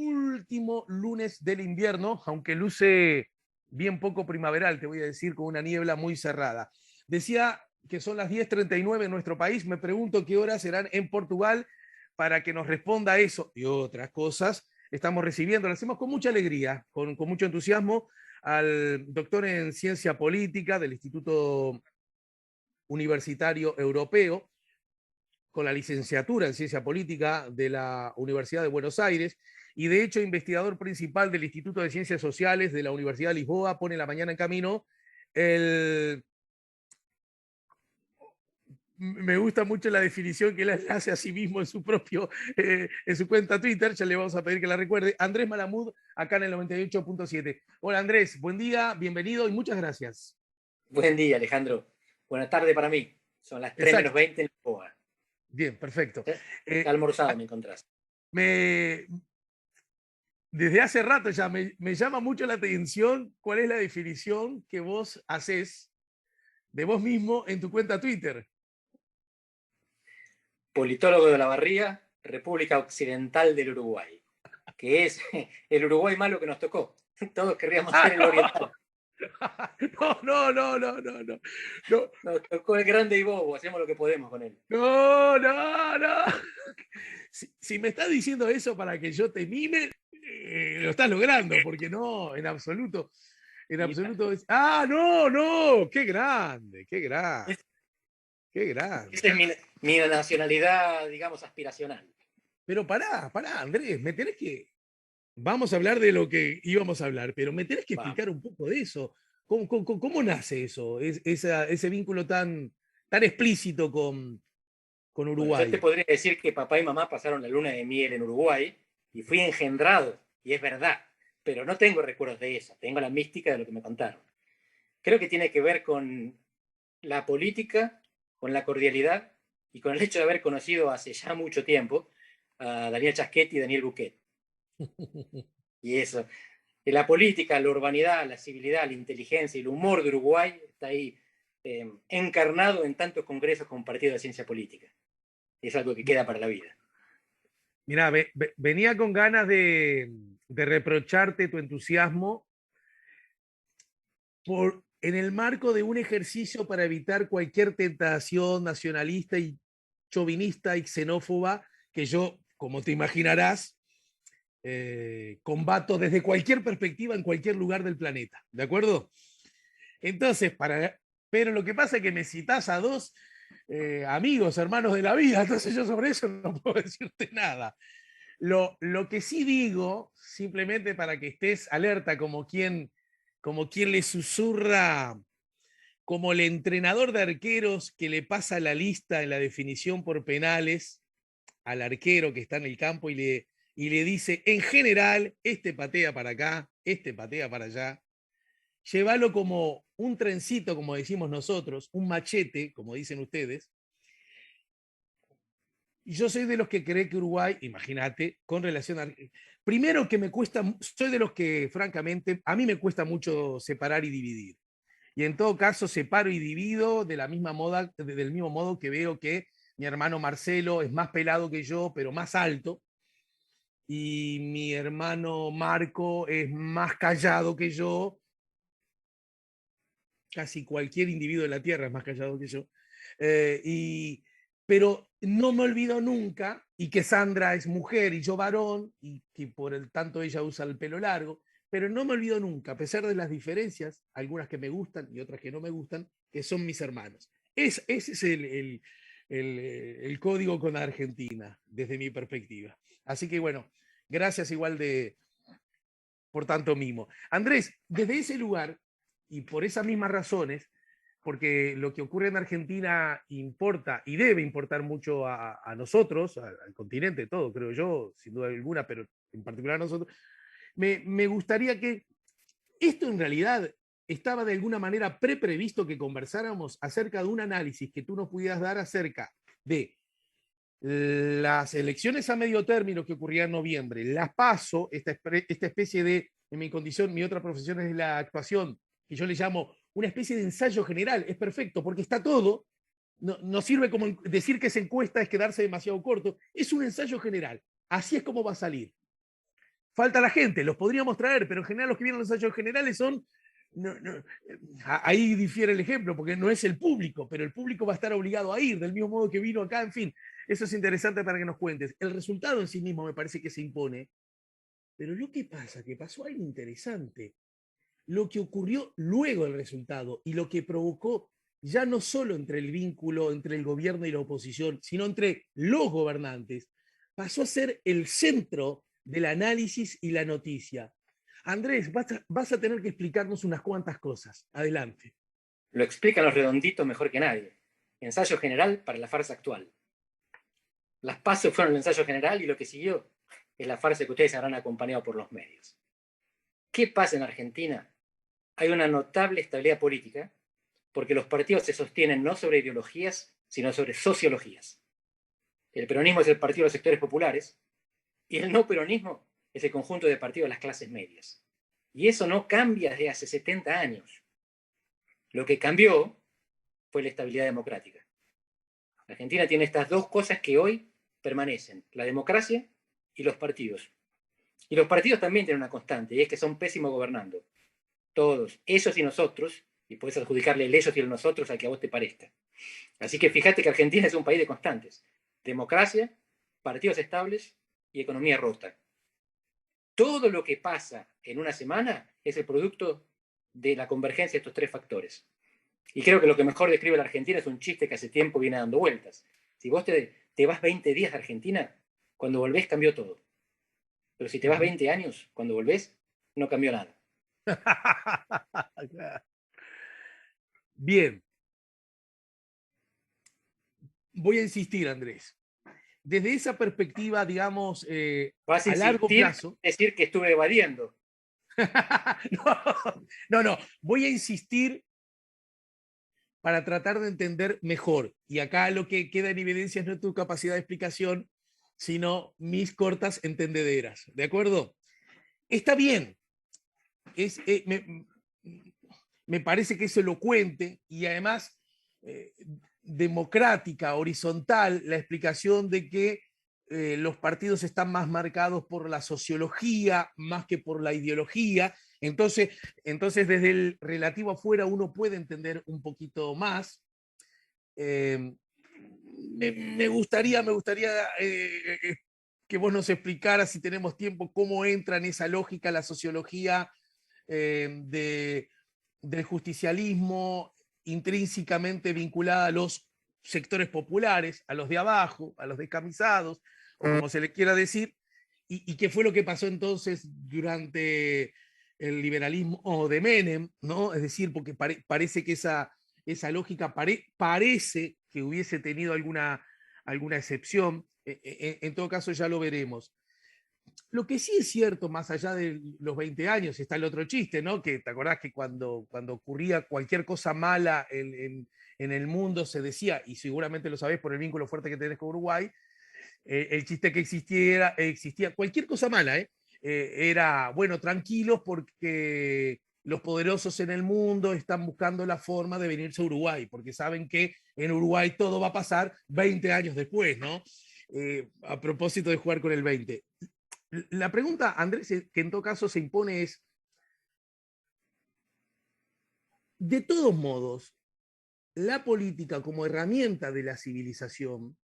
último lunes del invierno, aunque luce bien poco primaveral, te voy a decir, con una niebla muy cerrada. Decía que son las 10:39 en nuestro país. Me pregunto qué horas serán en Portugal para que nos responda a eso y otras cosas. Estamos recibiendo, lo hacemos con mucha alegría, con mucho entusiasmo, al doctor en ciencia política del Instituto Universitario Europeo, con la licenciatura en Ciencia Política de la Universidad de Buenos Aires y de hecho investigador principal del Instituto de Ciencias Sociales de la Universidad de Lisboa. Pone la mañana en camino. El... Me gusta mucho la definición que él hace a sí mismo en su cuenta Twitter. Ya le vamos a pedir que la recuerde. Andrés Malamud, acá en el 98.7. Hola Andrés, buen día, bienvenido y muchas gracias. Buen día, Alejandro. Buena tarde para mí. Son las 3 menos Exacto. 20 en Lisboa. Bien, perfecto. Ya almorzado me encontrás. Me, desde hace rato ya me llama mucho la atención cuál es la definición que vos haces de vos mismo en tu cuenta Twitter. Politólogo de la Barría, República Occidental del Uruguay, que es el Uruguay malo que nos tocó. Todos querríamos ser el oriental. No, no, no, no, no, no. Nos tocó el grande y bobo, hacemos lo que podemos con él. No, no, no. Si me estás diciendo eso para que yo te mime, lo estás logrando, porque no, en absoluto. En absoluto es. ¡Ah, no, no! ¡Qué grande! ¡Qué grande! ¡Qué grande! Esa es mi nacionalidad, digamos, aspiracional. Pero pará, Andrés, me tenés que. Vamos a hablar de lo que íbamos a hablar, pero me tenés que Vamos. explicar un poco de eso. ¿Cómo nace eso? Ese vínculo tan explícito con Bueno, yo te Uruguay. podría decir que papá y mamá pasaron la luna de miel en Uruguay y fui engendrado, y es verdad, pero no tengo recuerdos de eso, tengo la mística de lo que me contaron. Creo que tiene que ver con la política, con la cordialidad y con el hecho de haber conocido hace ya mucho tiempo a Daniel Chasquetti y Daniel Buquet. Y eso, la política, la urbanidad, la civilidad, la inteligencia y el humor de Uruguay está ahí encarnado en tantos congresos compartidos de ciencia política. Es algo que queda para la vida. Mira, venía con ganas de reprocharte tu entusiasmo en el marco de un ejercicio para evitar cualquier tentación nacionalista y chauvinista y xenófoba que yo, como te imaginarás, combato desde cualquier perspectiva en cualquier lugar del planeta. ¿De acuerdo? Entonces, pero lo que pasa es que me citas a dos amigos, hermanos de la vida, entonces yo sobre eso no puedo decirte nada. Lo que sí digo, simplemente para que estés alerta como quien le susurra, como el entrenador de arqueros que le pasa la lista en la definición por penales al arquero que está en el campo y le dice, en general, este patea para acá, este patea para allá. Llévalo como un trencito, como decimos nosotros, un machete, como dicen ustedes. Y yo soy de los que cree que Uruguay, imagínate, con relación a... Primero que me cuesta, soy de los que, francamente, a mí me cuesta mucho separar y dividir. Y en todo caso, separo y divido de la misma moda, del mismo modo que veo que mi hermano Marcelo es más pelado que yo, pero más alto. Y mi hermano Marco es más callado que yo. Casi cualquier individuo de la Tierra es más callado que yo. Pero no me olvido nunca, y que Sandra es mujer y yo varón, y que por el tanto ella usa el pelo largo, pero no me olvido nunca, a pesar de las diferencias, algunas que me gustan y otras que no me gustan, que son mis hermanos. Ese es el código con Argentina, desde mi perspectiva. Así que bueno, gracias igual por tanto mimo. Andrés, desde ese lugar y por esas mismas razones, porque lo que ocurre en Argentina importa y debe importar mucho a nosotros, al continente todo, creo yo, sin duda alguna, pero en particular a nosotros, me gustaría que esto en realidad estaba de alguna manera previsto que conversáramos acerca de un análisis que tú nos pudieras dar acerca de las elecciones a medio término que ocurrían en noviembre, las PASO, esta especie de, en mi condición, mi otra profesión es la actuación, que yo le llamo una especie de ensayo general, es perfecto, porque está todo, no sirve como decir que esa encuesta es quedarse demasiado corto, es un ensayo general, así es como va a salir. falta la gente, los podríamos traer, pero en general los que vienen a los ensayos generales son... ahí difiere el ejemplo, porque no es el público, pero el público va a estar obligado a ir, del mismo modo que vino acá, en fin. Eso es interesante para que nos cuentes. El resultado en sí mismo me parece que se impone, pero lo que pasa, que pasó algo interesante. Lo que ocurrió luego del resultado y lo que provocó ya no solo entre el vínculo entre el gobierno y la oposición, sino entre los gobernantes, pasó a ser el centro del análisis y la noticia. Andrés, vas a tener que explicarnos unas cuantas cosas. Adelante. Lo explican los redonditos mejor que nadie. Ensayo general para la farsa actual. Las PASO fueron el ensayo general y lo que siguió es la farsa que ustedes habrán acompañado por los medios. ¿Qué pasa en Argentina? Hay una notable estabilidad política porque los partidos se sostienen no sobre ideologías, sino sobre sociologías. El peronismo es el partido de los sectores populares y el no peronismo es el conjunto de partidos de las clases medias. Y eso no cambia desde hace 70 años. Lo que cambió fue la estabilidad democrática. Argentina tiene estas dos cosas que hoy permanecen, la democracia y los partidos. Y los partidos también tienen una constante, y es que son pésimos gobernando. Todos, ellos y nosotros, y puedes adjudicarle el ellos y el nosotros al que a vos te parezca. Así que fíjate que Argentina es un país de constantes. Democracia, partidos estables y economía rota. Todo lo que pasa en una semana es el producto de la convergencia de estos tres factores. Y creo que lo que mejor describe la Argentina es un chiste que hace tiempo viene dando vueltas. Si vos te vas 20 días de Argentina, cuando volvés cambió todo. Pero si te vas 20 años, cuando volvés, no cambió nada. Bien. Voy a insistir, Andrés. Desde esa perspectiva, digamos, Vas a a largo insistir, plazo. decir que estuve evadiendo. No. Voy a insistir para tratar de entender mejor. Y acá lo que queda en evidencia no es tu capacidad de explicación, sino mis cortas entendederas. ¿De acuerdo? Está bien. Me parece que es elocuente y además democrática, horizontal, la explicación de que los partidos están más marcados por la sociología más que por la ideología. Entonces, desde el relativo afuera uno puede entender un poquito más. Me gustaría que vos nos explicaras, si tenemos tiempo, cómo entra en esa lógica la sociología del justicialismo intrínsecamente vinculada a los sectores populares, a los de abajo, a los descamisados, o como se le quiera decir, y qué fue lo que pasó entonces durante el liberalismo de Menem, ¿no? Es decir, porque parece que esa lógica parece que hubiese tenido alguna excepción. En todo caso, ya lo veremos. Lo que sí es cierto, más allá de los 20 años, está el otro chiste, ¿no? Que te acordás que cuando ocurría cualquier cosa mala en el mundo se decía, y seguramente lo sabés por el vínculo fuerte que tenés con Uruguay, el chiste que existía cualquier cosa mala, era, bueno, tranquilos porque los poderosos en el mundo están buscando la forma de venirse a Uruguay, porque saben que en Uruguay todo va a pasar 20 años después, ¿no? A propósito de jugar con el 20. La pregunta, Andrés, que en todo caso se impone es, de todos modos, la política como herramienta de la civilización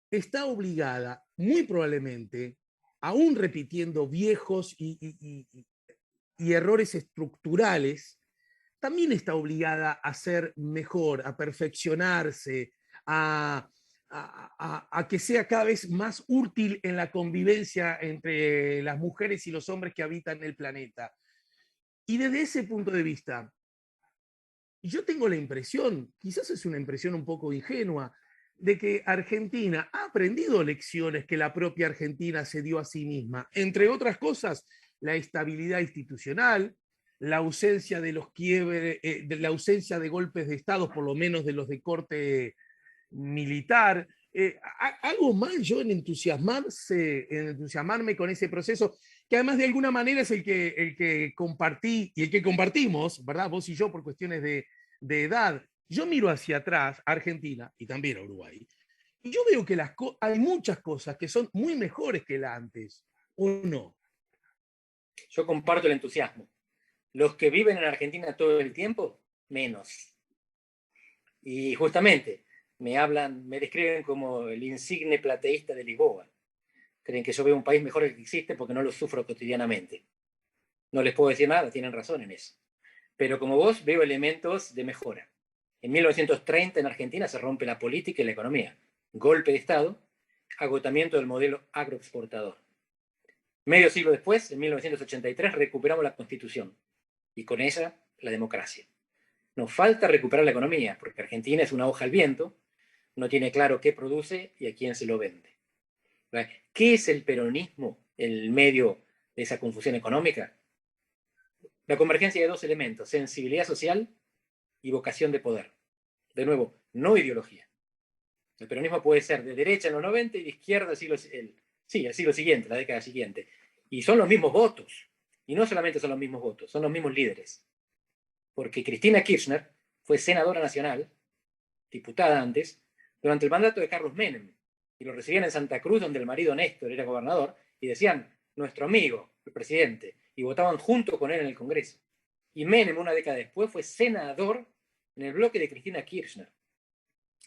está obligada, muy probablemente, aún repitiendo viejos y errores estructurales, también está obligada a ser mejor, a perfeccionarse, a que sea cada vez más útil en la convivencia entre las mujeres y los hombres que habitan el planeta. Y desde ese punto de vista, yo tengo la impresión, quizás es una impresión un poco ingenua, de que Argentina ha aprendido lecciones que la propia Argentina se dio a sí misma. Entre otras cosas, la estabilidad institucional, la ausencia de los quiebres, la ausencia de golpes de Estado, por lo menos de los de corte militar. Hago mal yo en entusiasmarme con ese proceso, que además de alguna manera es el que compartí y el que compartimos, ¿verdad? Vos y yo por cuestiones de edad. Yo miro hacia atrás a Argentina y también a Uruguay, y yo veo que hay muchas cosas que son muy mejores que la antes, ¿o no? Yo comparto el entusiasmo. Los que viven en Argentina todo el tiempo, menos. Y justamente me describen como el insigne plateísta de Lisboa. Creen que yo veo un país mejor que existe porque no lo sufro cotidianamente. No les puedo decir nada, tienen razón en eso. Pero como vos, veo elementos de mejora. En 1930 en Argentina se rompe la política y la economía. Golpe de Estado, agotamiento del modelo agroexportador. Medio siglo después, en 1983, recuperamos la Constitución y con ella la democracia. Nos falta recuperar la economía, porque Argentina es una hoja al viento, no tiene claro qué produce y a quién se lo vende. ¿Qué es el peronismo en medio de esa confusión económica? La convergencia de dos elementos, sensibilidad social y vocación de poder. De nuevo, no ideología. El peronismo puede ser de derecha en los 90 y de izquierda el siglo siguiente, la década siguiente. Y son los mismos votos. Y no solamente son los mismos votos, son los mismos líderes. Porque Cristina Kirchner fue senadora nacional, diputada antes, durante el mandato de Carlos Menem. Y lo recibían en Santa Cruz, donde el marido Néstor era gobernador, y decían, nuestro amigo, el presidente, y votaban junto con él en el Congreso. Y Menem, una década después, fue senador en el bloque de Cristina Kirchner.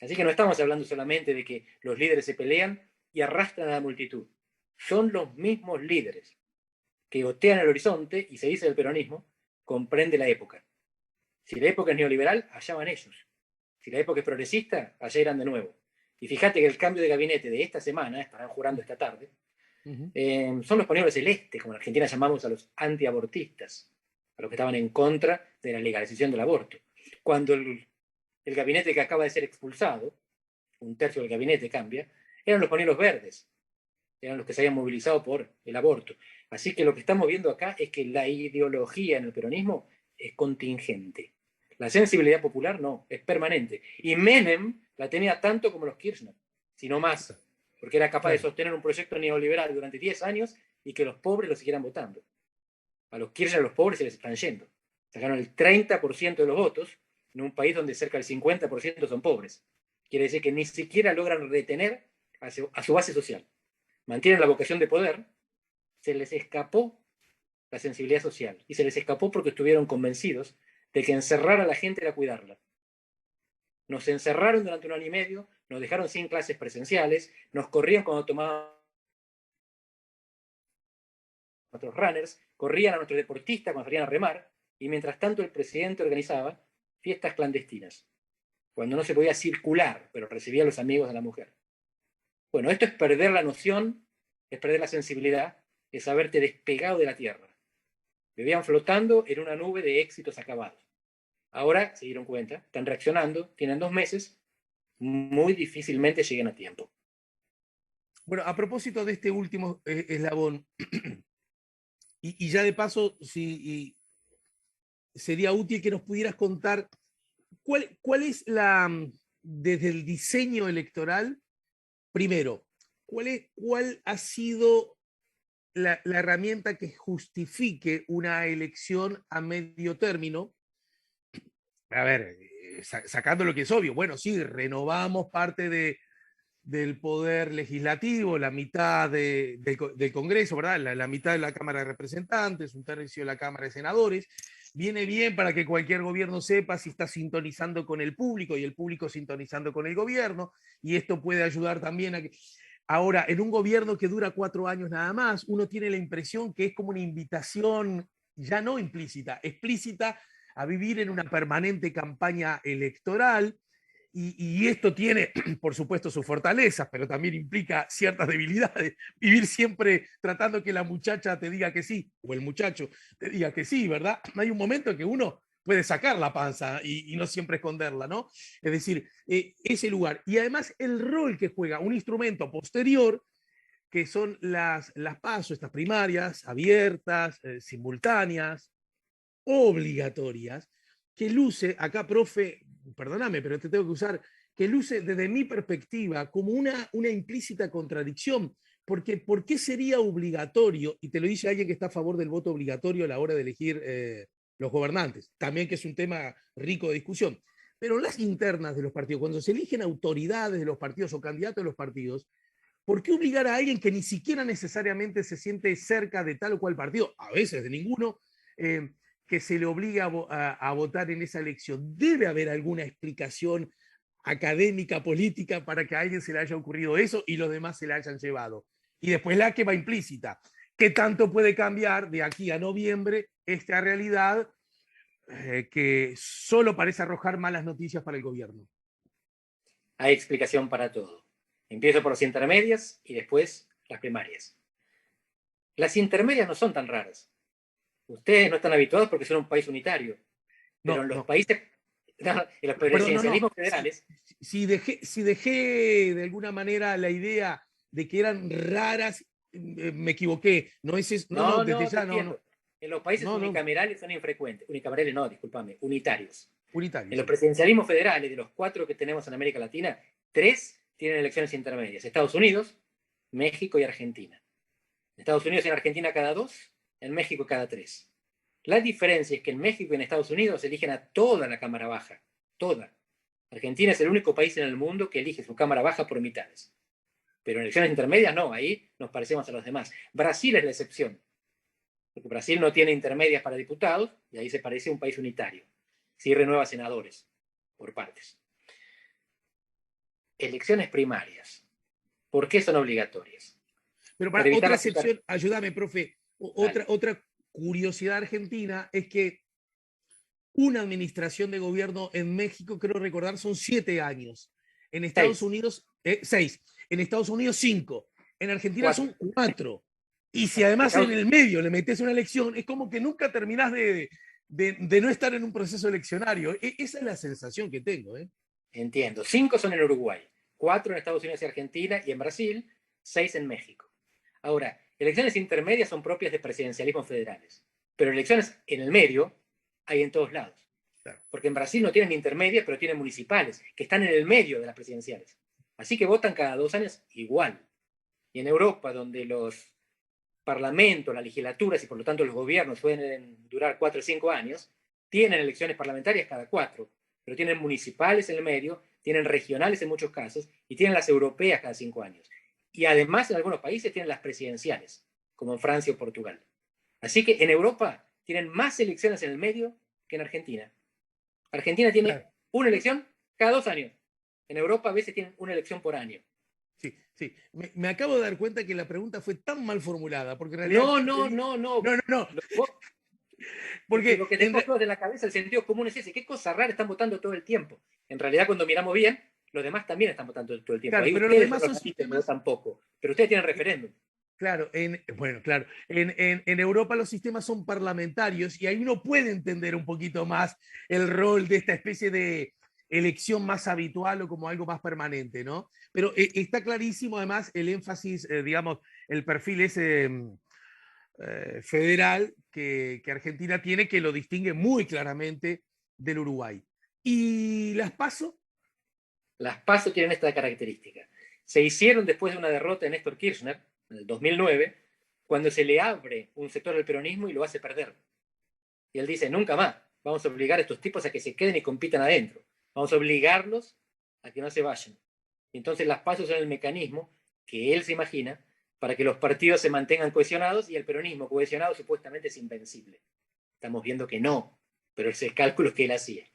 Así que no estamos hablando solamente de que los líderes se pelean y arrastran a la multitud. Son los mismos líderes que gotean el horizonte y se dice del peronismo, comprende la época. Si la época es neoliberal, allá van ellos. Si la época es progresista, allá irán de nuevo. Y fíjate que el cambio de gabinete de esta semana, estarán jurando esta tarde, son los pañuelos celestes, como en Argentina llamamos a los antiabortistas, a los que estaban en contra de la legalización del aborto. Cuando el gabinete que acaba de ser expulsado, un tercio del gabinete cambia, eran los pañuelos verdes, eran los que se habían movilizado por el aborto. Así que lo que estamos viendo acá es que la ideología en el peronismo es contingente. La sensibilidad popular no, es permanente. Y Menem la tenía tanto como los Kirchner, sino más, porque era capaz de sostener un proyecto neoliberal durante 10 años y que los pobres lo siguieran votando. A los Kirchner, a los pobres se les están yendo. Sacaron el 30% de los votos en un país donde cerca del 50% son pobres. Quiere decir que ni siquiera logran retener a su base social. Mantienen la vocación de poder, se les escapó la sensibilidad social y se les escapó porque estuvieron convencidos de que encerrar a la gente era cuidarla. Nos encerraron durante 1 año y medio, nos dejaron sin clases presenciales, nos corrían cuando tomaban a nuestros runners, corrían a nuestros deportistas cuando salían a remar, y mientras tanto el presidente organizaba fiestas clandestinas, cuando no se podía circular, pero recibía a los amigos de la mujer. Bueno, esto es perder la noción, es perder la sensibilidad, es haberte despegado de la tierra. Vivían flotando en una nube de éxitos acabados. Ahora se dieron cuenta, están reaccionando, tienen 2 meses, muy difícilmente lleguen a tiempo. Bueno, a propósito de este último eslabón, y ya de paso, si sería útil que nos pudieras contar cuál es desde el diseño electoral, primero, cuál ha sido la herramienta que justifique una elección a medio término. A ver, sacando lo que es obvio, bueno, sí, renovamos parte del poder legislativo, la mitad del Congreso, ¿verdad? La mitad de la Cámara de Representantes, un tercio de la Cámara de Senadores. Viene bien para que cualquier gobierno sepa si está sintonizando con el público y el público sintonizando con el gobierno, y esto puede ayudar también a que... Ahora, en un gobierno que dura 4 años nada más, uno tiene la impresión que es como una invitación, ya no implícita, explícita, a vivir en una permanente campaña electoral. Y esto tiene, por supuesto, sus fortalezas, pero también implica ciertas debilidades. Vivir siempre tratando que la muchacha te diga que sí, o el muchacho te diga que sí, ¿verdad? Hay un momento en que uno puede sacar la panza y no siempre esconderla, ¿no? Es decir, ese lugar. Y además el rol que juega un instrumento posterior, que son las PASO, estas primarias, abiertas, simultáneas, obligatorias, que luce, acá, profe, perdóname, pero te tengo que usar, que luce desde mi perspectiva como una implícita contradicción, porque ¿por qué sería obligatorio? Y te lo dice alguien que está a favor del voto obligatorio a la hora de elegir los gobernantes, también que es un tema rico de discusión. Pero las internas de los partidos, cuando se eligen autoridades de los partidos o candidatos de los partidos, ¿por qué obligar a alguien que ni siquiera necesariamente se siente cerca de tal o cual partido, a veces de ninguno, que se le obliga a votar en esa elección? Debe haber alguna explicación académica, política, para que a alguien se le haya ocurrido eso y los demás se la hayan llevado. Y después la que va implícita. ¿Qué tanto puede cambiar de aquí a noviembre esta realidad que solo parece arrojar malas noticias para el gobierno? Hay explicación para todo. Empiezo por las intermedias y después las primarias. Las intermedias no son tan raras. Ustedes no están habituados porque son un país unitario, pero No, en los no. países, en los Perdón, no, no. presidencialismos federales, Si dejé de alguna manera la idea de que eran raras, me equivoqué. No es eso. No, no, desde no, te ya, no, no. entiendo. En los países No, no. unicamerales son infrecuentes. Unicamerales no, discúlpame, unitarios. Unitario, En los sí. presidencialismos federales, de los 4 que tenemos en América Latina, 3 tienen elecciones intermedias. Estados Unidos, México y Argentina. En Estados Unidos y en Argentina cada 2, en México cada 3. La diferencia es que en México y en Estados Unidos eligen a toda la Cámara Baja. Toda. Argentina es el único país en el mundo que elige su Cámara Baja por mitades. Pero en elecciones intermedias no, ahí nos parecemos a los demás. Brasil es la excepción, porque Brasil no tiene intermedias para diputados y ahí se parece a un país unitario. Sí renueva senadores por partes. Elecciones primarias. ¿Por qué son obligatorias? Pero Para para evitar otra la picar... excepción, ayúdame, profe. Dale. Otra curiosidad argentina es que una administración de gobierno en México, creo recordar, son 7 años. En Estados 6, Unidos, 6. En Estados Unidos, 5. En Argentina 4. son 4. Y si Bueno, además en Estados... el medio le metes una elección, es como que nunca terminás de no estar en un proceso eleccionario. Esa es la sensación que tengo. Entiendo. 5 son en Uruguay, 4 en Estados Unidos y Argentina y en Brasil, 6 en México. Ahora, elecciones intermedias son propias de presidencialismos federales, pero elecciones en el medio hay en todos lados. Porque en Brasil no tienen intermedias, pero tienen municipales, que están en el medio de las presidenciales. Así que votan cada 2 años igual. Y en Europa, donde los parlamentos, las legislaturas y por lo tanto los gobiernos suelen durar 4 o 5 años, tienen elecciones parlamentarias cada 4, pero tienen municipales en el medio, tienen regionales en muchos casos y tienen las europeas cada 5 años. Y además en algunos países tienen las presidenciales, como en Francia o Portugal. Así que en Europa tienen más elecciones en el medio que en Argentina. Argentina tiene una elección cada 2 años. En Europa a veces tienen una elección por año. Sí, sí. Me acabo de dar cuenta que la pregunta fue tan mal formulada, porque en realidad... No. No, no, no. Porque Porque lo que tenemos todos de la cabeza, el sentido común es ese. ¿Qué cosa rara están votando todo el tiempo? En realidad, cuando miramos bien, los demás también están votando todo el tiempo. claro, Ahí pero los ustedes son demás los son ratitos que sistemas... votan poco. Pero ustedes tienen referéndum. Claro, bueno, claro. En Europa los sistemas son parlamentarios y ahí uno puede entender un poquito más el rol de esta especie de elección más habitual o como algo más permanente, ¿no? Pero está clarísimo además el énfasis, digamos, el perfil ese federal que Argentina tiene que lo distingue muy claramente del Uruguay. ¿Y las PASO? Las PASO tienen esta característica. Se hicieron después de una derrota de Néstor Kirchner, en el 2009, cuando se le abre un sector del peronismo y lo hace perder. Y él dice, nunca más, vamos a obligar a estos tipos a que se queden y compitan adentro. Vamos a obligarlos a que no se vayan. Y entonces las PASO son el mecanismo que él se imagina para que los partidos se mantengan cohesionados y el peronismo cohesionado supuestamente es invencible. Estamos viendo que no, pero ese es el cálculo que él hacía.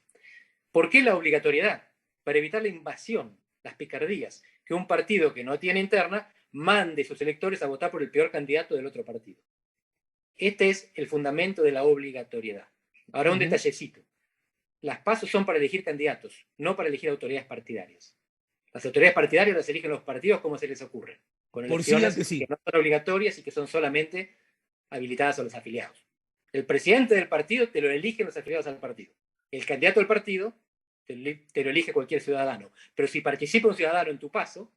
¿Por qué la obligatoriedad? Para evitar la invasión, las picardías, que un partido que no tiene interna mande a sus electores a votar por el peor candidato del otro partido. Este es el fundamento de la obligatoriedad. Ahora un detallecito. Las PASO son para elegir candidatos, no para elegir autoridades partidarias. Las autoridades partidarias las eligen los partidos como se les ocurre, con elecciones que no son obligatorias y que son solamente habilitadas a los afiliados. El presidente del partido te lo eligen los afiliados al partido. El candidato del partido te lo elige cualquier ciudadano. Pero si participa un ciudadano en tu PASO,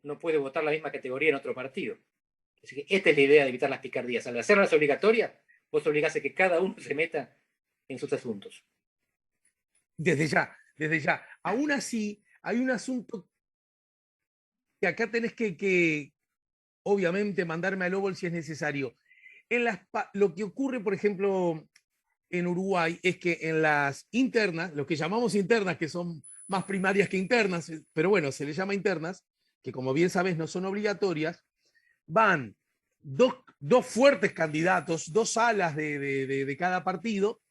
no puede votar la misma categoría en otro partido. Así que esta es la idea de evitar las picardías. Al hacerlas obligatorias, vos obligás a que cada uno se meta en sus asuntos. Desde ya, desde ya. Aún así, hay un asunto que acá tenés que obviamente, mandarme al óvol si es necesario. Lo que ocurre, por ejemplo, en Uruguay es que en las internas, lo que llamamos internas, que son más primarias que internas, pero bueno, se les llama internas, que como bien sabes no son obligatorias, van dos fuertes candidatos, dos alas de cada partido,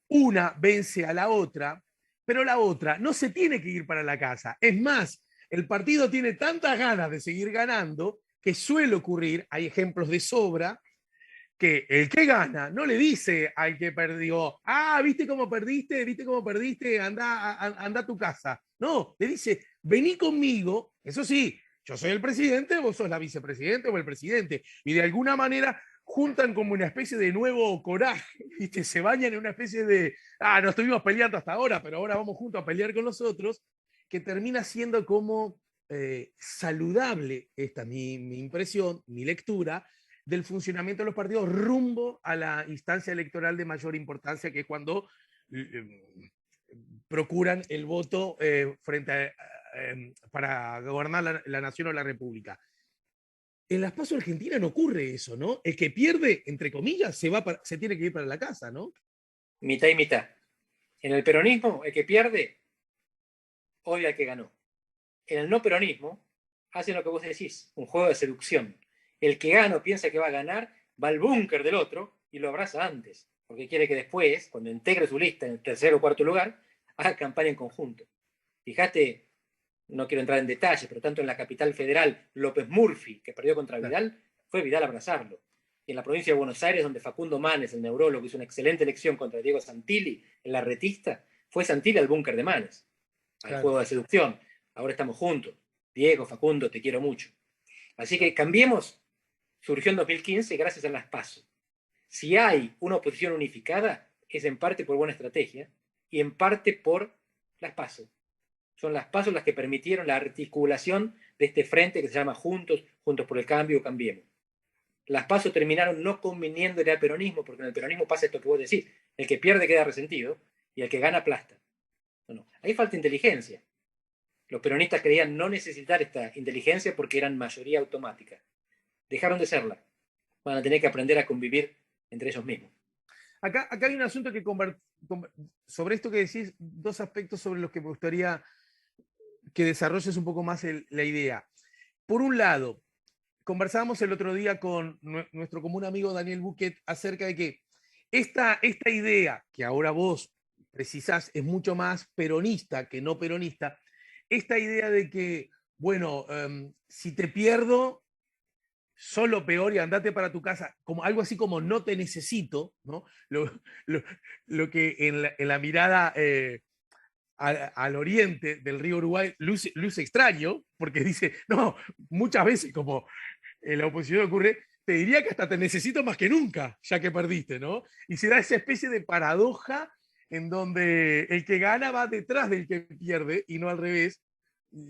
una vence a la otra, pero la otra no se tiene que ir para la casa. Es más, el partido tiene tantas ganas de seguir ganando que suele ocurrir, hay ejemplos de sobra, que el que gana no le dice al que perdió, viste cómo perdiste, anda a tu casa. No, le dice, vení conmigo, eso sí, yo soy el presidente, vos sos la vicepresidenta o el presidente, y de alguna manera juntan como una especie de nuevo coraje, ¿viste? Se bañan en una especie de, no estuvimos peleando hasta ahora, pero ahora vamos juntos a pelear con los otros, que termina siendo como saludable, esta mi impresión, mi lectura, del funcionamiento de los partidos rumbo a la instancia electoral de mayor importancia, que es cuando procuran el voto para gobernar la nación o la república. En las PASO Argentina no ocurre eso, ¿no? El que pierde, entre comillas, se tiene que ir para la casa, ¿no? Mitad y mitad. En el peronismo, el que pierde odia al que ganó. En el no peronismo, hacen lo que vos decís, un juego de seducción. El que gana o piensa que va a ganar, va al búnker del otro y lo abraza antes, porque quiere que después, cuando integre su lista en el tercer o cuarto lugar, haga campaña en conjunto. Fíjate, no quiero entrar en detalles, pero tanto en la capital federal, López Murphy, que perdió contra Vidal, fue Vidal a abrazarlo. Y en la provincia de Buenos Aires, donde Facundo Manes, el neurólogo, hizo una excelente elección contra Diego Santilli, el arretista, fue Santilli al búnker de Manes, al juego de seducción. Ahora estamos juntos. Diego, Facundo, te quiero mucho. Así que Cambiemos surgió en 2015 gracias a las PASO. Si hay una oposición unificada, es en parte por buena estrategia y en parte por las PASO. Son las PASO las que permitieron la articulación de este frente que se llama Juntos, Juntos por el Cambio, Cambiemos. Las PASO terminaron no conviniéndole al peronismo, porque en el peronismo pasa esto que vos decís, el que pierde queda resentido y el que gana aplasta. No, ahí falta inteligencia. Los peronistas creían no necesitar esta inteligencia porque eran mayoría automática. Dejaron de serla. Van a tener que aprender a convivir entre ellos mismos. Acá hay un asunto que sobre esto que decís, dos aspectos sobre los que me gustaría que desarrolles un poco más la idea. Por un lado, conversábamos el otro día con nuestro común amigo Daniel Buquet acerca de que esta idea que ahora vos precisás es mucho más peronista que no peronista, esta idea de que, bueno, si te pierdo, solo peor y andate para tu casa, como algo así como no te necesito, ¿no? Lo que en la mirada al oriente del río Uruguay luce extraño, porque dice, no, muchas veces como en la oposición ocurre, te diría que hasta te necesito más que nunca, ya que perdiste, ¿no? Y se da esa especie de paradoja en donde el que gana va detrás del que pierde y no al revés.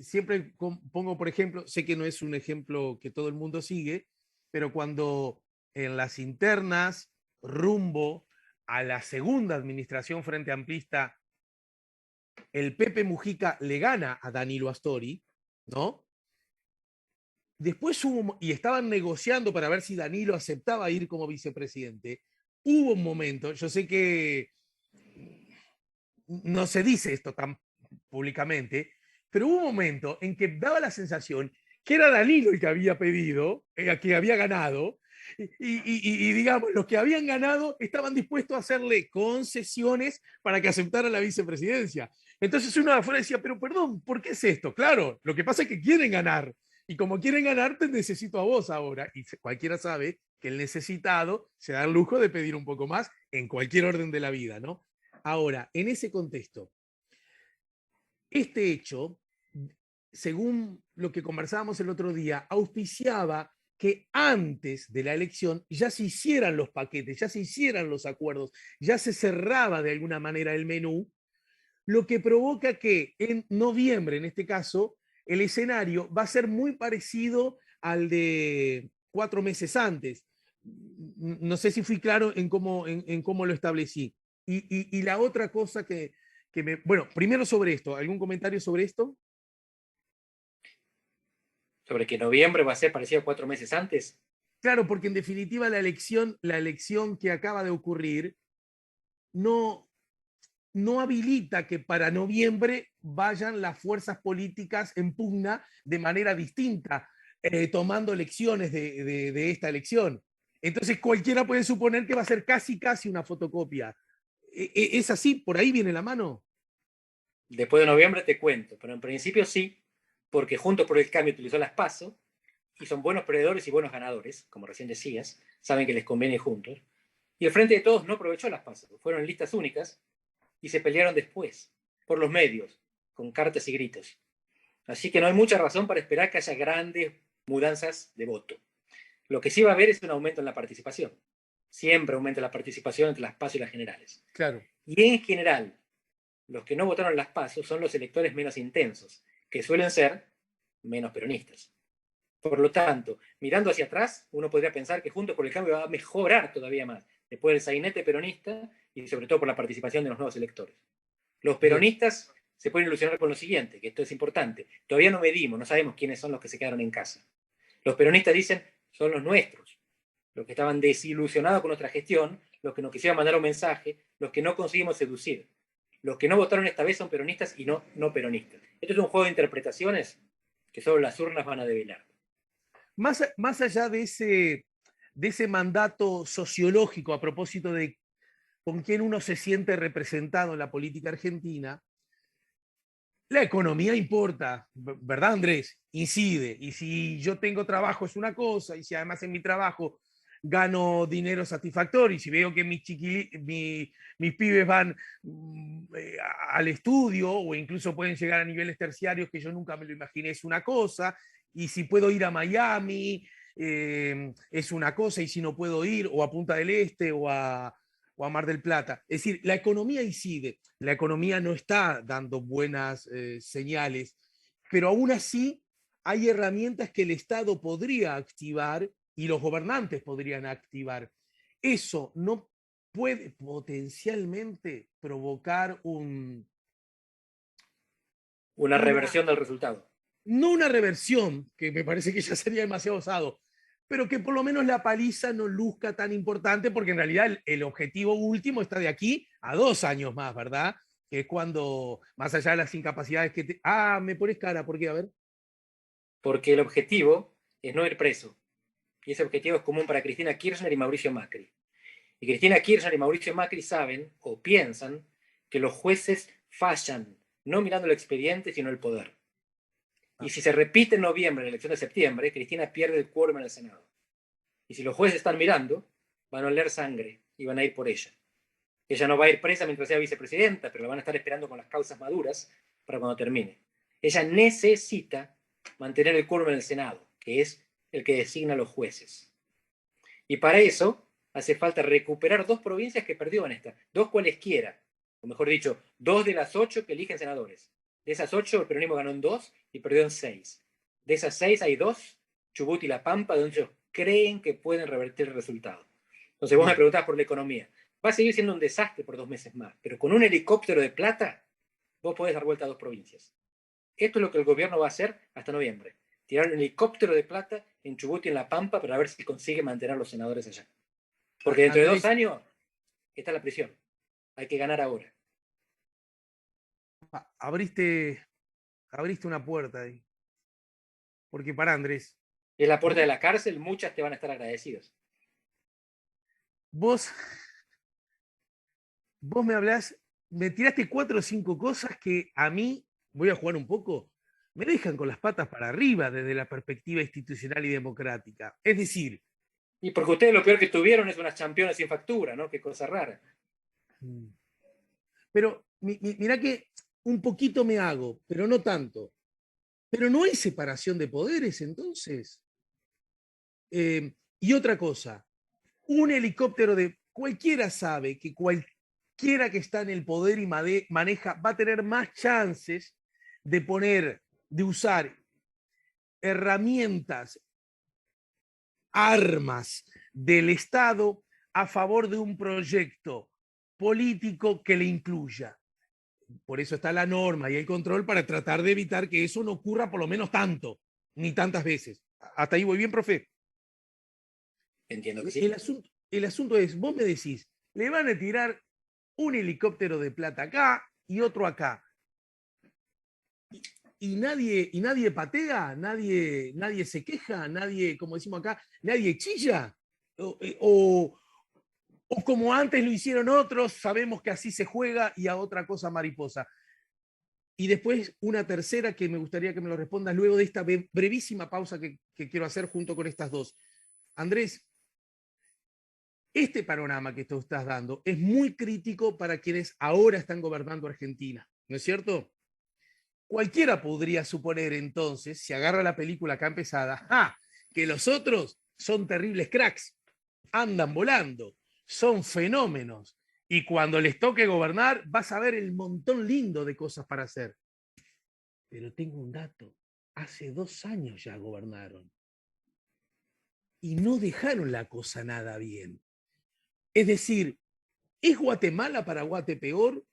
Siempre pongo, por ejemplo, sé que no es un ejemplo que todo el mundo sigue, pero cuando en las internas rumbo a la segunda administración frente amplista, el Pepe Mujica le gana a Danilo Astori, ¿no? Después y estaban negociando para ver si Danilo aceptaba ir como vicepresidente. Hubo un momento, yo sé que no se dice esto tan públicamente, pero hubo un momento en que daba la sensación que era Danilo el que había pedido, que había ganado, y digamos, los que habían ganado estaban dispuestos a hacerle concesiones para que aceptara la vicepresidencia. Entonces uno de afuera decía, pero perdón, ¿por qué es esto? Claro, lo que pasa es que quieren ganar, y como quieren ganar, te necesito a vos ahora, y cualquiera sabe que el necesitado se da el lujo de pedir un poco más en cualquier orden de la vida, ¿no? Ahora, en ese contexto, este hecho, según lo que conversábamos el otro día, auspiciaba que antes de la elección ya se hicieran los paquetes, ya se hicieran los acuerdos, ya se cerraba de alguna manera el menú, lo que provoca que en noviembre, en este caso, el escenario va a ser muy parecido al de 4 meses antes. No sé si fui claro en cómo lo establecí. Y la otra cosa que me... Bueno, primero sobre esto, ¿algún comentario sobre esto? Sobre que noviembre va a ser parecido a 4 meses antes. Claro, porque en definitiva la elección que acaba de ocurrir no, no habilita que para noviembre vayan las fuerzas políticas en pugna de manera distinta, tomando lecciones de esta elección. Entonces cualquiera puede suponer que va a ser casi una fotocopia. ¿Es así? ¿Por ahí viene la mano? Después de noviembre te cuento, pero en principio sí, porque Juntos por el Cambio utilizó las PASO y son buenos perdedores y buenos ganadores, como recién decías, saben que les conviene juntos. Y el Frente de Todos no aprovechó las PASO, fueron listas únicas y se pelearon después, por los medios, con cartas y gritos. Así que no hay mucha razón para esperar que haya grandes mudanzas de voto. Lo que sí va a haber es un aumento en la participación. Siempre aumenta la participación entre las PASO y las generales. Claro. Y en general, los que no votaron las PASO son los electores menos intensos, que suelen ser menos peronistas. Por lo tanto, mirando hacia atrás, uno podría pensar que Juntos por el Cambio va a mejorar todavía más, después del sainete peronista y sobre todo por la participación de los nuevos electores. Los peronistas se pueden ilusionar con lo siguiente, que esto es importante. Todavía no medimos, no sabemos quiénes son los que se quedaron en casa. Los peronistas dicen, son los nuestros, los que estaban desilusionados con nuestra gestión, los que nos quisieron mandar un mensaje, los que no conseguimos seducir. Los que no votaron esta vez son peronistas y no peronistas. Esto es un juego de interpretaciones que solo las urnas van a develar. Más allá de ese mandato sociológico a propósito de con quién uno se siente representado en la política argentina, la economía importa, ¿verdad, Andrés? Incide. Y si yo tengo trabajo es una cosa, y si además en mi trabajo gano dinero satisfactorio, y si veo que mis pibes van al estudio o incluso pueden llegar a niveles terciarios que yo nunca me lo imaginé, es una cosa, y si puedo ir a Miami, es una cosa, y si no puedo ir o a Punta del Este o a Mar del Plata. Es decir, la economía incide, la economía no está dando buenas señales, pero aún así hay herramientas que el Estado podría activar y los gobernantes podrían activar. Eso no puede potencialmente provocar una reversión del resultado. No una reversión, que me parece que ya sería demasiado osado, pero que por lo menos la paliza no luzca tan importante, porque en realidad el objetivo último está de aquí a 2 años más, ¿verdad? Que es cuando, más allá de las incapacidades que te... Ah, me pones cara, ¿por qué? A ver. Porque el objetivo es no ir preso. Y ese objetivo es común para Cristina Kirchner y Mauricio Macri. Y Cristina Kirchner y Mauricio Macri saben o piensan que los jueces fallan, no mirando el expediente, sino el poder. Y si se repite en noviembre la elección de septiembre, Cristina pierde el quórum en el Senado. Y si los jueces están mirando, van a oler sangre y van a ir por ella. Ella no va a ir presa mientras sea vicepresidenta, pero la van a estar esperando con las causas maduras para cuando termine. Ella necesita mantener el quórum en el Senado, que es el que designa a los jueces. Y para eso hace falta recuperar 2 provincias que perdió en esta, 2 cualesquiera, o mejor dicho, 2 de las 8 que eligen senadores. De esas 8, el peronismo ganó en 2 y perdió en 6. De esas 6 hay 2, Chubut y La Pampa, donde ellos creen que pueden revertir el resultado. Entonces vos me preguntás por la economía. Va a seguir siendo un desastre por 2 meses más, pero con un helicóptero de plata, vos podés dar vuelta a 2 provincias. Esto es lo que el gobierno va a hacer hasta noviembre. Tirar un helicóptero de plata en Chubut y en La Pampa para ver si consigue mantener a los senadores allá. Porque dentro de 2 años está la prisión. Hay que ganar ahora. Abriste una puerta ahí. Porque para Andrés. Es la puerta de la cárcel, muchas te van a estar agradecidos. Vos me hablás, me tiraste 4 o 5 cosas que a mí, voy a jugar un poco, me dejan con las patas para arriba desde la perspectiva institucional y democrática. Es decir... Y porque ustedes lo peor que tuvieron es unas championes sin factura, ¿no? Qué cosa rara. Pero mirá que un poquito me hago, pero no tanto. Pero no hay separación de poderes entonces. Y otra cosa, un helicóptero de... Cualquiera sabe que cualquiera que está en el poder y maneja va a tener más chances de usar herramientas, armas del Estado a favor de un proyecto político que le incluya. Por eso está la norma y el control para tratar de evitar que eso no ocurra por lo menos tanto, ni tantas veces. ¿Hasta ahí voy bien, profe? Entiendo que sí. El asunto es, vos me decís, le van a tirar un helicóptero de plata acá y otro acá. Y nadie patea, nadie se queja, nadie, como decimos acá, nadie chilla. O, o como antes lo hicieron otros, sabemos que así se juega y a otra cosa mariposa. Y después una tercera que me gustaría que me lo respondas luego de esta brevísima pausa que quiero hacer junto con estas dos. Andrés, este panorama que tú estás dando es muy crítico para quienes ahora están gobernando Argentina, ¿no es cierto? Cualquiera podría suponer entonces, si agarra la película acá empezada, que los otros son terribles cracks, andan volando, son fenómenos, y cuando les toque gobernar vas a ver el montón lindo de cosas para hacer. Pero tengo un dato, hace 2 años ya gobernaron y no dejaron la cosa nada bien. Es decir, ¿es Guatemala para Guatepeor?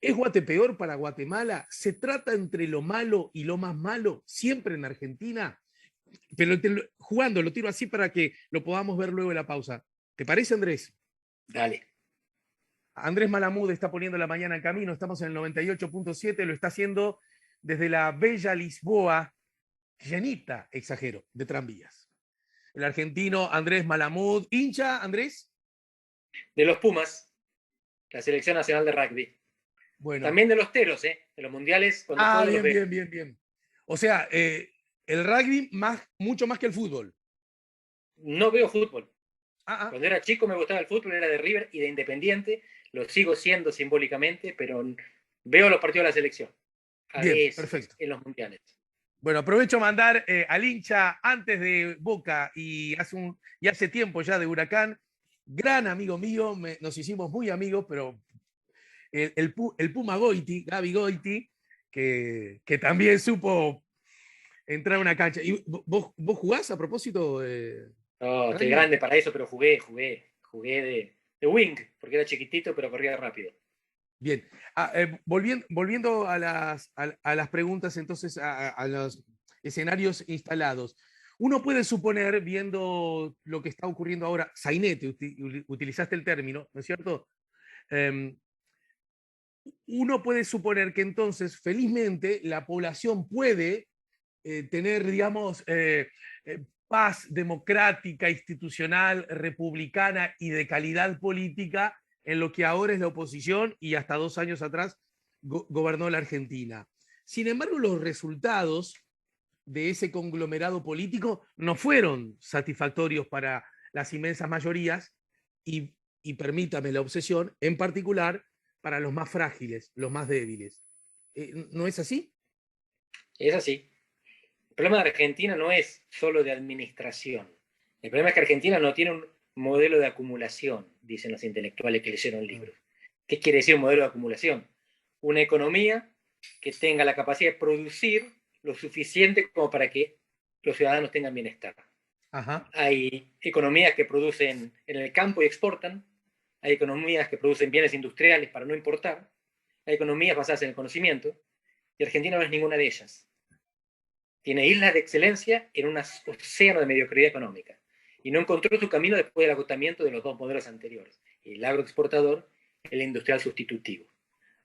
¿Es Guatepeor para Guatemala? ¿Se trata entre lo malo y lo más malo siempre en Argentina? Pero jugando, lo tiro así para que lo podamos ver luego en la pausa. ¿Te parece, Andrés? Dale. Andrés Malamud está poniendo la mañana en camino, estamos en el 98.7, lo está haciendo desde la bella Lisboa, llenita, exagero, de tranvías. El argentino Andrés Malamud, hincha, Andrés. De los Pumas, la Selección Nacional de Rugby. Bueno. También de los Teros, de los mundiales. Cuando bien. O sea, el rugby mucho más que el fútbol. No veo fútbol. Cuando era chico me gustaba el fútbol, era de River y de Independiente, lo sigo siendo simbólicamente, pero veo los partidos de la selección. Bien, perfecto. En los mundiales. Bueno, aprovecho mandar al hincha antes de Boca y hace tiempo ya de Huracán, gran amigo mío, nos hicimos muy amigos, pero el Puma Goiti, Gaby Goiti, que también supo entrar a una cancha. ¿Y vos jugás a propósito? No, estoy grande para eso, pero jugué de wing, porque era chiquitito, pero corría rápido. Bien, volviendo a las preguntas, entonces, a los escenarios instalados. Uno puede suponer, viendo lo que está ocurriendo ahora, sainete, utilizaste el término, ¿no es cierto? Uno puede suponer que entonces, felizmente, la población puede tener, digamos, paz democrática, institucional, republicana y de calidad política en lo que ahora es la oposición y hasta 2 años atrás gobernó la Argentina. Sin embargo, los resultados de ese conglomerado político no fueron satisfactorios para las inmensas mayorías y permítame la obsesión, en particular para los más frágiles, los más débiles. ¿No es así? Es así. El problema de Argentina no es solo de administración. El problema es que Argentina no tiene un modelo de acumulación, dicen los intelectuales que leyeron libros. ¿Qué quiere decir un modelo de acumulación? Una economía que tenga la capacidad de producir lo suficiente como para que los ciudadanos tengan bienestar. Ajá. Hay economías que producen en el campo y exportan, hay economías que producen bienes industriales para no importar, hay economías basadas en el conocimiento, y Argentina no es ninguna de ellas. Tiene islas de excelencia en un océano de mediocridad económica, y no encontró su camino después del agotamiento de los dos modelos anteriores, el agroexportador y el industrial sustitutivo.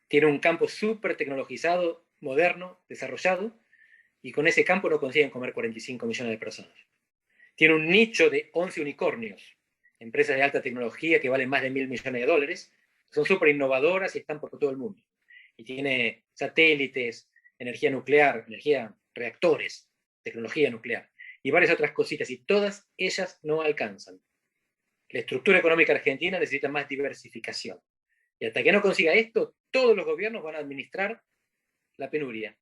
Tiene un campo súper tecnologizado, moderno, desarrollado, y con ese campo no consiguen comer 45 millones de personas. Tiene un nicho de 11 unicornios, empresas de alta tecnología que valen más de $1.000 millones, son súper innovadoras y están por todo el mundo. Y tiene satélites, energía nuclear, reactores, tecnología nuclear, y varias otras cositas, y todas ellas no alcanzan. La estructura económica argentina necesita más diversificación. Y hasta que no consiga esto, todos los gobiernos van a administrar la penuria.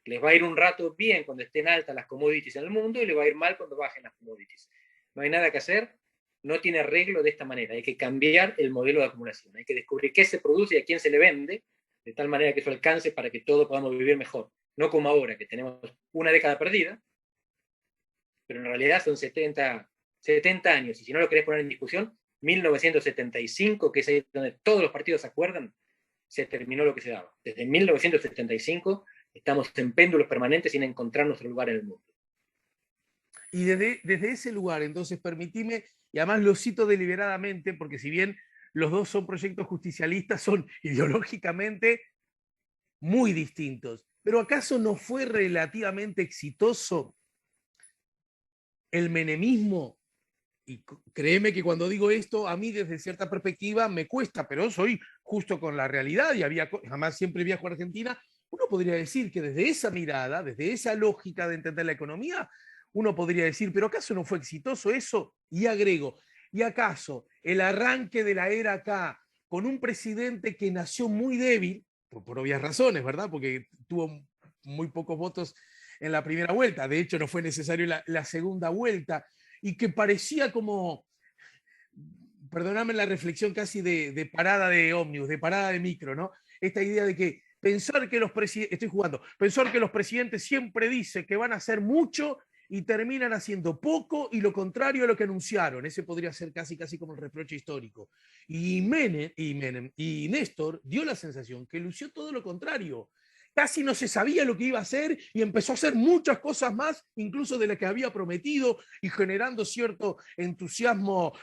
Les va a ir un rato bien cuando estén altas las commodities en el mundo y les va a ir mal cuando bajen las commodities. No hay nada que hacer, no tiene arreglo de esta manera. Hay que cambiar el modelo de acumulación. Hay que descubrir qué se produce y a quién se le vende, de tal manera que eso alcance para que todos podamos vivir mejor. No como ahora, que tenemos una década perdida, pero en realidad son 70 años. Y si no lo querés poner en discusión, 1975, que es ahí donde todos los partidos se acuerdan, se terminó lo que se daba. Desde 1975 estamos en péndulos permanentes sin encontrar nuestro lugar en el mundo. Y desde ese lugar, entonces, permitime, y además lo cito deliberadamente, porque si bien los dos son proyectos justicialistas, son ideológicamente muy distintos. Pero ¿acaso no fue relativamente exitoso el menemismo? Y créeme que cuando digo esto, a mí desde cierta perspectiva me cuesta, pero soy justo con la realidad y jamás siempre viajo a Argentina. Uno podría decir que desde esa mirada, desde esa lógica de entender la economía, uno podría decir, pero ¿acaso no fue exitoso eso? Y agrego, ¿y acaso el arranque de la era acá con un presidente que nació muy débil, por obvias razones, ¿verdad? Porque tuvo muy pocos votos en la primera vuelta, de hecho no fue necesario la segunda vuelta, y que parecía como, perdóname la reflexión casi de parada de ómnibus, de parada de micro, ¿no? Esta idea de que pensar que los presidentes, estoy jugando, pensar que los presidentes siempre dicen que van a hacer mucho y terminan haciendo poco y lo contrario a lo que anunciaron. Ese podría ser casi como el reproche histórico. Y Menem y Néstor dio la sensación que lució todo lo contrario. Casi no se sabía lo que iba a hacer y empezó a hacer muchas cosas más, incluso de las que había prometido, y generando cierto entusiasmo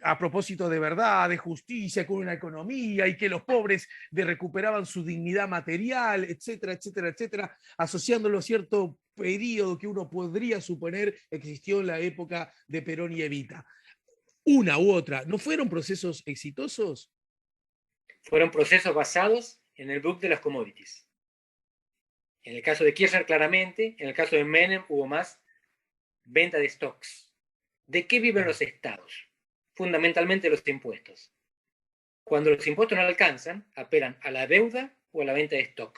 a propósito de verdad, de justicia, con una economía y que los pobres recuperaban su dignidad material, etcétera, etcétera, etcétera, asociándolo a cierto periodo que uno podría suponer existió en la época de Perón y Evita. Una u otra, ¿no fueron procesos exitosos? Fueron procesos basados en el boom de las commodities. En el caso de Kirchner, claramente, en el caso de Menem hubo más venta de stocks. ¿De qué viven los estados? Fundamentalmente los impuestos. Cuando los impuestos no alcanzan, apelan a la deuda o a la venta de stock.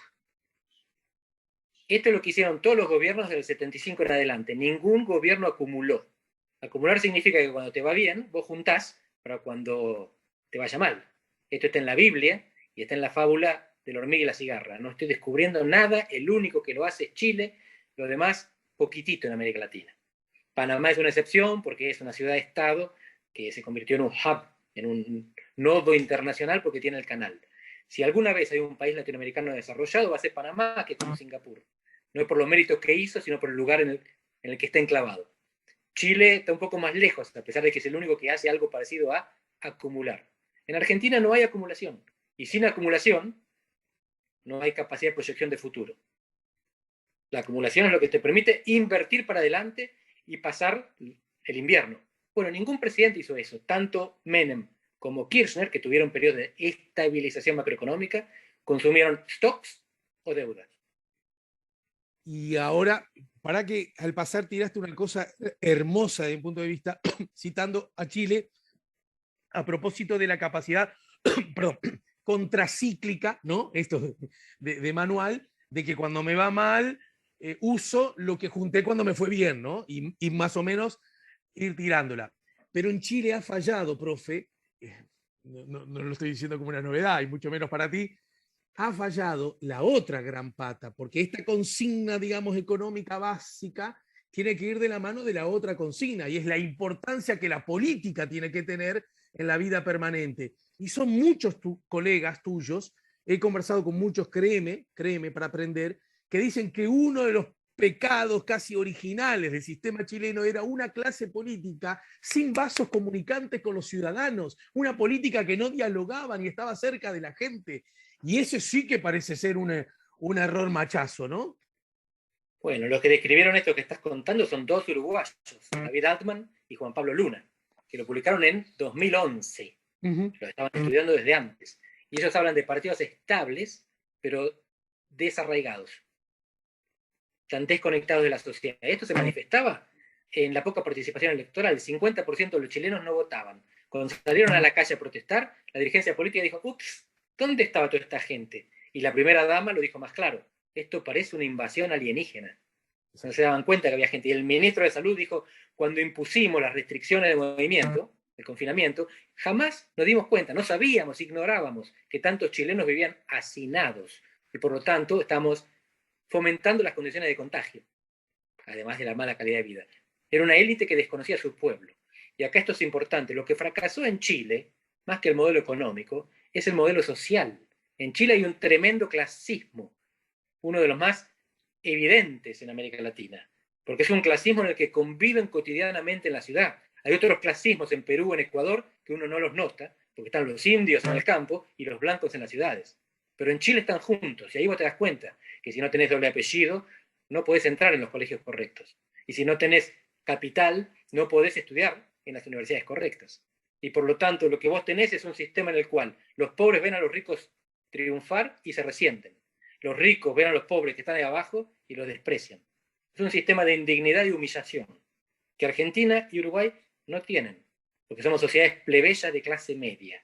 Esto es lo que hicieron todos los gobiernos del 75 en adelante. Ningún gobierno acumuló. Acumular significa que cuando te va bien, vos juntás para cuando te vaya mal. Esto está en la Biblia y está en la fábula de la hormiga y la cigarra. No estoy descubriendo nada, el único que lo hace es Chile, lo demás poquitito en América Latina. Panamá es una excepción porque es una ciudad-estado que se convirtió en un hub, en un nodo internacional porque tiene el canal. Si alguna vez hay un país latinoamericano desarrollado, va a ser Panamá, que es como Singapur. No es por los méritos que hizo, sino por el lugar en el que está enclavado. Chile está un poco más lejos, a pesar de que es el único que hace algo parecido a acumular. En Argentina no hay acumulación. Y sin acumulación, no hay capacidad de proyección de futuro. La acumulación es lo que te permite invertir para adelante y pasar el invierno. Bueno, ningún presidente hizo eso. Tanto Menem como Kirchner, que tuvieron periodos de estabilización macroeconómica, consumieron stocks o deudas. Y ahora, para que al pasar tiraste una cosa hermosa desde mi punto de vista, citando a Chile, a propósito de la capacidad, perdón, contracíclica, ¿no? Esto de manual, de que cuando me va mal, uso lo que junté cuando me fue bien, ¿no? Y más o menos ir tirándola. Pero en Chile ha fallado, profe, no lo estoy diciendo como una novedad, y mucho menos para ti, ha fallado la otra gran pata, porque esta consigna, digamos, económica básica tiene que ir de la mano de la otra consigna, y es la importancia que la política tiene que tener en la vida permanente. Y son muchos colegas tuyos, he conversado con muchos, créeme para aprender, que dicen que uno de los pecados casi originales del sistema chileno era una clase política sin vasos comunicantes con los ciudadanos, una política que no dialogaba ni estaba cerca de la gente. Y ese sí que parece ser un error machazo, ¿no? Bueno, los que describieron esto que estás contando son dos uruguayos, David Altman y Juan Pablo Luna, que lo publicaron en 2011. Lo estaban estudiando desde antes. Y ellos hablan de partidos estables, pero desarraigados, tan desconectados de la sociedad. Esto se manifestaba en la poca participación electoral. El 50% de los chilenos no votaban. Cuando salieron a la calle a protestar, la dirigencia política dijo, ups, ¿dónde estaba toda esta gente? Y la primera dama lo dijo más claro, esto parece una invasión alienígena. No se daban cuenta que había gente. Y el ministro de Salud dijo, cuando impusimos las restricciones de movimiento, el confinamiento, jamás nos dimos cuenta, no sabíamos, ignorábamos que tantos chilenos vivían hacinados. Y por lo tanto estamos fomentando las condiciones de contagio, además de la mala calidad de vida. Era una élite que desconocía a su pueblo. Y acá esto es importante. Lo que fracasó en Chile, más que el modelo económico, es el modelo social. En Chile hay un tremendo clasismo, uno de los más evidentes en América Latina, porque es un clasismo en el que conviven cotidianamente en la ciudad. Hay otros clasismos en Perú, en Ecuador, que uno no los nota, porque están los indios en el campo y los blancos en las ciudades. Pero en Chile están juntos, y ahí vos te das cuenta que si no tenés doble apellido, no podés entrar en los colegios correctos. Y si no tenés capital, no podés estudiar en las universidades correctas. Y por lo tanto, lo que vos tenés es un sistema en el cual los pobres ven a los ricos triunfar y se resienten. Los ricos ven a los pobres que están ahí abajo y los desprecian. Es un sistema de indignidad y humillación que Argentina y Uruguay no tienen, porque somos sociedades plebeyas de clase media.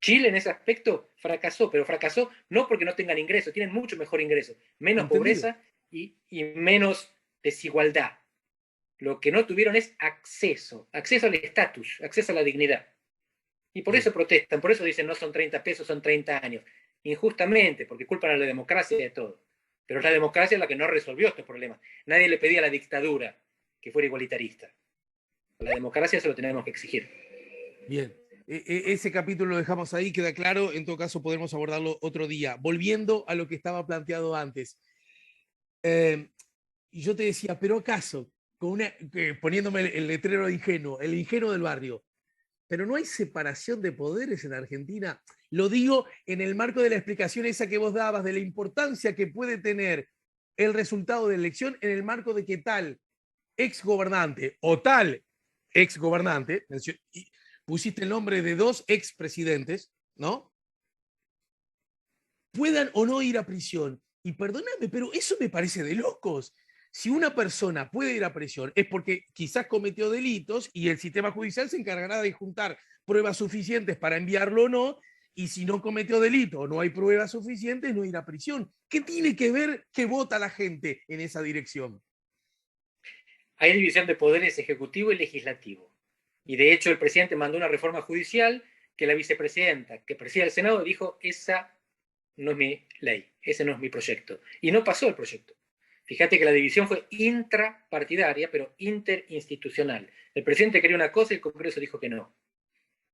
Chile en ese aspecto fracasó, pero fracasó no porque no tengan ingresos, tienen mucho mejor ingreso, menos Entendido. pobreza y menos desigualdad. Lo que no tuvieron es acceso al estatus, acceso a la dignidad. Y por eso protestan, por eso dicen no son 30 pesos, son 30 años. Injustamente, porque culpan a la democracia de todo. Pero es la democracia la que no resolvió estos problemas. Nadie le pedía a la dictadura que fuera igualitarista. La democracia se lo tenemos que exigir. Bien. Ese capítulo lo dejamos ahí, queda claro. En todo caso, podemos abordarlo otro día. Volviendo a lo que estaba planteado antes. Y yo te decía, pero acaso, poniéndome el letrero de ingenuo, el ingenuo del barrio, pero no hay separación de poderes en Argentina. Lo digo en el marco de la explicación esa que vos dabas, de la importancia que puede tener el resultado de la elección en el marco de que tal exgobernante o tal exgobernante, pusiste el nombre de dos expresidentes, ¿no? Puedan o no ir a prisión. Y perdóname, pero eso me parece de locos. Si una persona puede ir a prisión es porque quizás cometió delitos y el sistema judicial se encargará de juntar pruebas suficientes para enviarlo o no, y si no cometió delito o no hay pruebas suficientes, no ir a prisión. ¿Qué tiene que ver que vota la gente en esa dirección? Hay división de poderes ejecutivo y legislativo. Y de hecho el presidente mandó una reforma judicial que la vicepresidenta, que preside el Senado, dijo, esa no es mi ley, ese no es mi proyecto. Y no pasó el proyecto. Fíjate que la división fue intrapartidaria, pero interinstitucional. El presidente quería una cosa y el Congreso dijo que no.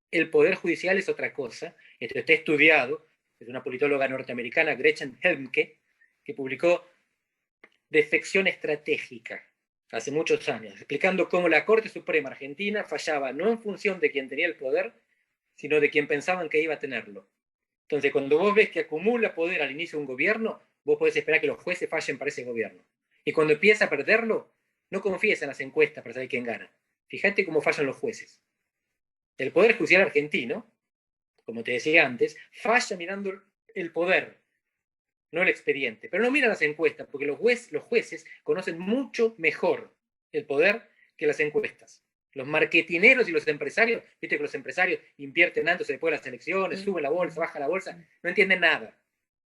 El Poder Judicial es otra cosa. Esto está estudiado. Es una politóloga norteamericana, Gretchen Helmke, que publicó Defección Estratégica hace muchos años, explicando cómo la Corte Suprema Argentina fallaba no en función de quien tenía el poder, sino de quien pensaban que iba a tenerlo. Entonces, cuando vos ves que acumula poder al inicio de un gobierno, vos podés esperar que los jueces fallen para ese gobierno. Y cuando empieza a perderlo, no confíes en las encuestas para saber quién gana. Fíjate cómo fallan los jueces. El Poder Judicial argentino, como te decía antes, falla mirando el poder, no el expediente. Pero no miran las encuestas, porque los jueces conocen mucho mejor el poder que las encuestas. Los marketineros y los empresarios, viste que los empresarios invierten antes después de las elecciones, suben la bolsa, baja la bolsa, no entienden nada.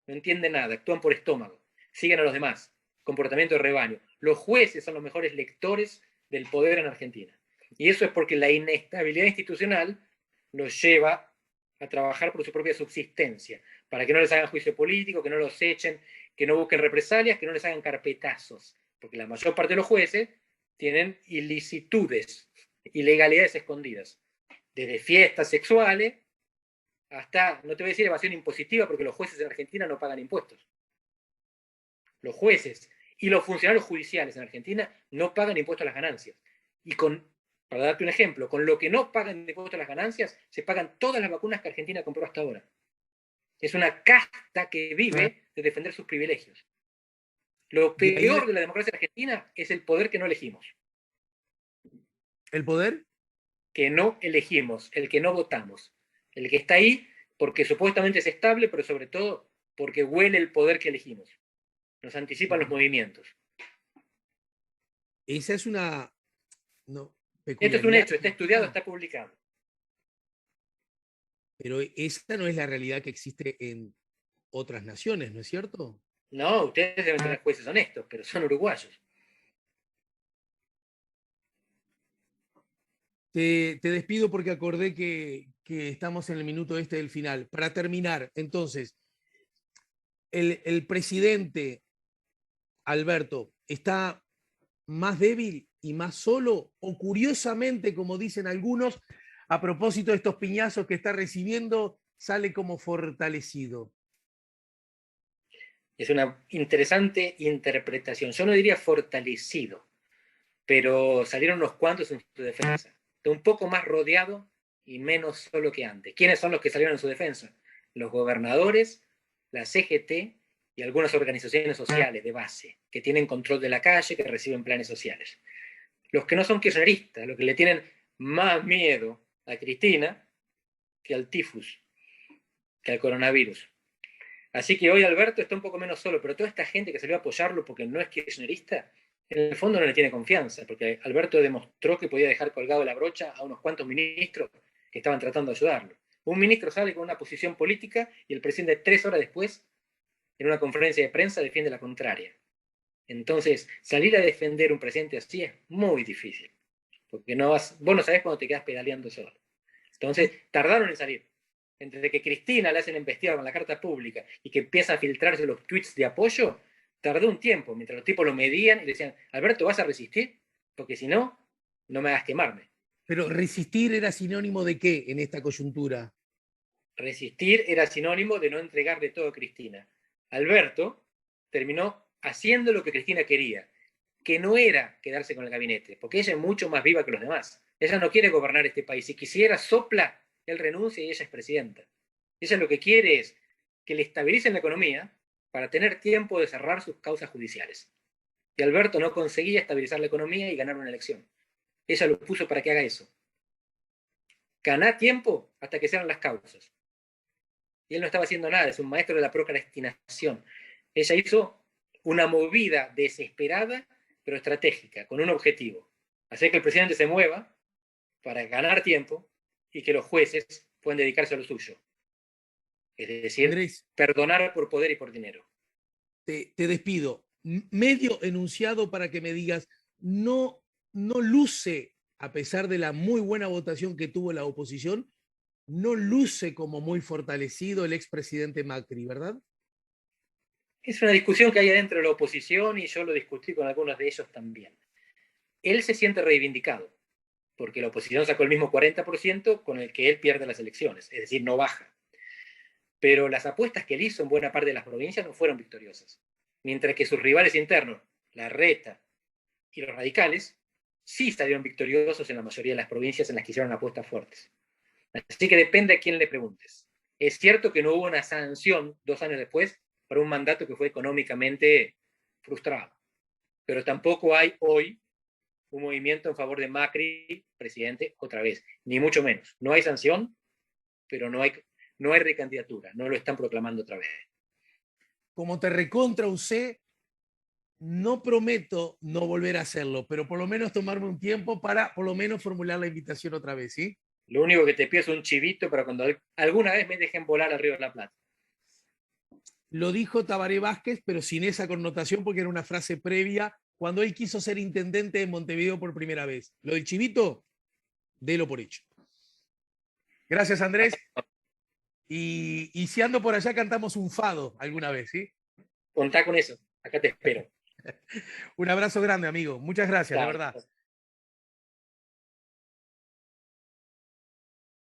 No entienden nada, actúan por estómago, siguen a los demás. Comportamiento de rebaño. Los jueces son los mejores lectores del poder en Argentina. Y eso es porque la inestabilidad institucional los lleva a trabajar por su propia subsistencia, para que no les hagan juicio político, que no los echen, que no busquen represalias, que no les hagan carpetazos, porque la mayor parte de los jueces tienen ilicitudes, ilegalidades escondidas, desde fiestas sexuales hasta, no te voy a decir evasión impositiva, porque los jueces en Argentina no pagan impuestos. Los jueces y los funcionarios judiciales en Argentina no pagan impuestos a las ganancias. Y para darte un ejemplo, con lo que no pagan impuestos a las ganancias, se pagan todas las vacunas que Argentina compró hasta ahora. Es una casta que vive de defender sus privilegios. Lo peor de la democracia argentina es el poder que no elegimos. ¿El poder? Que no elegimos, el que no votamos. El que está ahí porque supuestamente es estable, pero sobre todo porque huele el poder que elegimos. Nos anticipan los movimientos. Esa es una... No, esto es un hecho, está estudiado, está publicado. Pero esta no es la realidad que existe en otras naciones, ¿no es cierto? No, ustedes deben tener jueces honestos, pero son uruguayos. Te despido porque acordé que estamos en el minuto este del final. Para terminar, entonces, el presidente Alberto está más débil y más solo, o curiosamente, como dicen algunos, a propósito de estos piñazos que está recibiendo, sale como fortalecido. Es una interesante interpretación. Yo no diría fortalecido, pero salieron unos cuantos en su defensa. Está un poco más rodeado y menos solo que antes. ¿Quiénes son los que salieron en su defensa? Los gobernadores, la CGT y algunas organizaciones sociales de base, que tienen control de la calle, que reciben planes sociales. Los que no son kirchneristas, los que le tienen más miedo a Cristina que al tifus, que al coronavirus. Así que hoy Alberto está un poco menos solo, pero toda esta gente que salió a apoyarlo porque no es kirchnerista, en el fondo no le tiene confianza, porque Alberto demostró que podía dejar colgado la brocha a unos cuantos ministros que estaban tratando de ayudarlo. Un ministro sale con una posición política y el presidente 3 horas después, en una conferencia de prensa, defiende la contraria. Entonces, salir a defender un presidente así es muy difícil, porque vos no sabés cuándo te quedas pedaleando solo. Entonces, tardaron en salir. Entre que Cristina le hacen investigar con la carta pública y que empiezan a filtrarse los tweets de apoyo, tardó un tiempo, mientras los tipos lo medían y le decían, Alberto, ¿vas a resistir? Porque si no, no me hagas quemarme. Pero resistir era sinónimo de qué en esta coyuntura. Resistir era sinónimo de no entregarle todo a Cristina. Alberto terminó haciendo lo que Cristina quería, que no era quedarse con el gabinete, porque ella es mucho más viva que los demás. Ella no quiere gobernar este país. Si quisiera, sopla, él renuncia y ella es presidenta. Ella lo que quiere es que le estabilicen la economía para tener tiempo de cerrar sus causas judiciales. Y Alberto no conseguía estabilizar la economía y ganar una elección. Ella lo puso para que haga eso. Ganar tiempo hasta que sean las causas. Y él no estaba haciendo nada, es un maestro de la procrastinación. Ella hizo una movida desesperada, pero estratégica, con un objetivo. Hacer que el presidente se mueva para ganar tiempo y que los jueces puedan dedicarse a lo suyo. Es decir, Andrés, perdonar por poder y por dinero. te despido. Medio enunciado para que me digas, no, no luce, a pesar de la muy buena votación que tuvo la oposición, no luce como muy fortalecido el expresidente Macri, ¿verdad? Es una discusión que hay adentro de la oposición y yo lo discutí con algunos de ellos también. Él se siente reivindicado, porque la oposición sacó el mismo 40% con el que él pierde las elecciones, es decir, no baja. Pero las apuestas que él hizo en buena parte de las provincias no fueron victoriosas. Mientras que sus rivales internos, la Reta y los radicales, sí salieron victoriosos en la mayoría de las provincias en las que hicieron apuestas fuertes. Así que depende a quién le preguntes. Es cierto que no hubo una sanción 2 años después para un mandato que fue económicamente frustrado, pero tampoco hay hoy un movimiento en favor de Macri, presidente, otra vez, ni mucho menos. No hay sanción, pero no hay recandidatura, no lo están proclamando otra vez. Como te recontra usé, no prometo no volver a hacerlo, pero por lo menos tomarme un tiempo para por lo menos formular la invitación otra vez, ¿sí? Lo único que te pido es un chivito para cuando alguna vez me dejen volar al Río de la Plata. Lo dijo Tabaré Vázquez, pero sin esa connotación porque era una frase previa cuando él quiso ser intendente de Montevideo por primera vez. Lo del chivito, délo por hecho. Gracias, Andrés. Y si ando por allá, cantamos un fado alguna vez, ¿sí? Contá con eso, acá te espero. Un abrazo grande, amigo. Muchas gracias, de verdad.